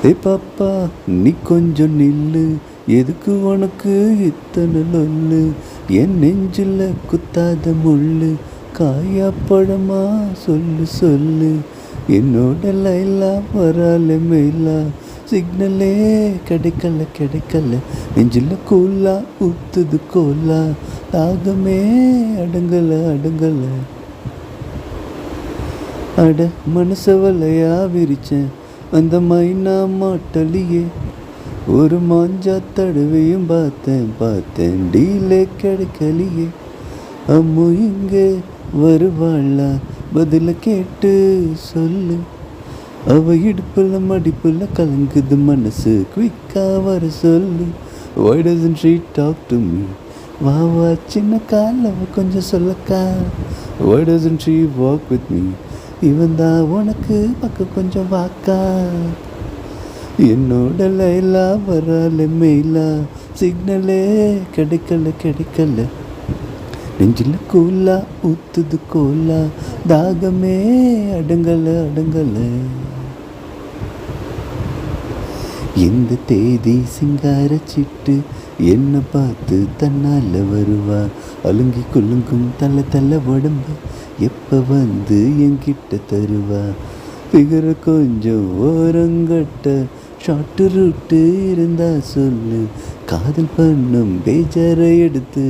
ஏ பாப்பா நீ கொஞ்சம் நில்லு, எதுக்கு உனக்கு இத்தனை லொல்லு? என் நெஞ்சில் குத்தாத முள்ளு, காயா பழமா சொல்லு சொல்லு. என்னோட லைலா வரால மேலா, சிக்னலே கிடைக்கல கிடைக்கல. நெஞ்சில் கூலா ஊத்துது கோலா, தாகமே அடங்கல அடங்கல. அட மனசவலையா விரிச்சேன் அந்த மைனா மாட்டலியே. ஒரு மாஞ்சா தடவையும் பார்த்தேன் டீலே கிடைக்கலையே. அம்மு இங்கே வருவாளா, பதில கேட்டு சொல்லு. அவ இடுப்புல மடிப்புல கலங்குது மனசு, குவிக்கா வர சொல்லு. Why doesn't she talk to me? வா வா சின்ன கால் அவ கொஞ்சம் சொல்லக்கா. Why doesn't she walk with me? இவன் தான் உனக்கு பக்கம் கொஞ்சம் வாக்கா. என்னோட லைலா வரால மெயிலா, சிக்னலே கிடைக்கல கிடைக்கல. நெஞ்சில் கூலா ஊத்துது கோலா, தாகமே அடங்கல அடங்கல. இந்த தேதி சிங்கார சிட்டு என்ன பார்த்து தன்னால வருவா. அலுங்கி குலுங்கும் தலை தலை உடம்பு எப்ப வந்து என்கிட்ட தருவா. பிகர கொஞ்சம் ஓரங்கட்ட ஷார்ட் ரூட்டு இருந்தா சொல்லு. காதல் பண்ணும் பேஜரை எடுத்து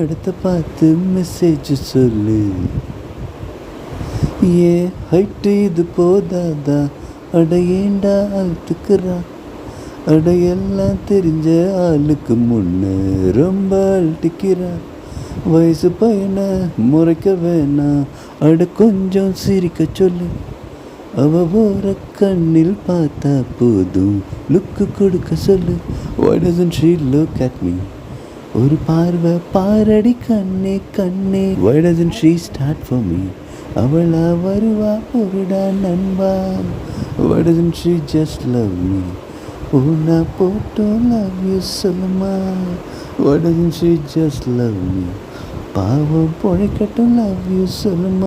இடத்த பார்த்து மெசேஜ் சொல்லு. ஏன் ஹைட்டு இது போதாதா, அட ஏண்டா அழுத்துக்கிறா. அடையெல்லாம் தெரிஞ்ச ஆளுக்கு முன்ன ரொம்ப அழட்டிக்கிறா. வயசு பையனை முறைக்க வேணாம், அட கொஞ்சம் சிரிக்க சொல்லு. அவ போற கண்ணில் பார்த்தா போதும், லுக்கு கொடுக்க சொல்லு. Why doesn't she look at me? ஒரு பார்வை பாரடி கண்ணே கண்ணே. Why doesn't she start for me? அவளா வருவா பொருடா நண்பா. Why doesn't she just love me? உன்னை போட்டு love you சொல்லுமா. Why doesn't she just love me? பாவம் பொழைக்கட்டும் love you சொல்லுமா.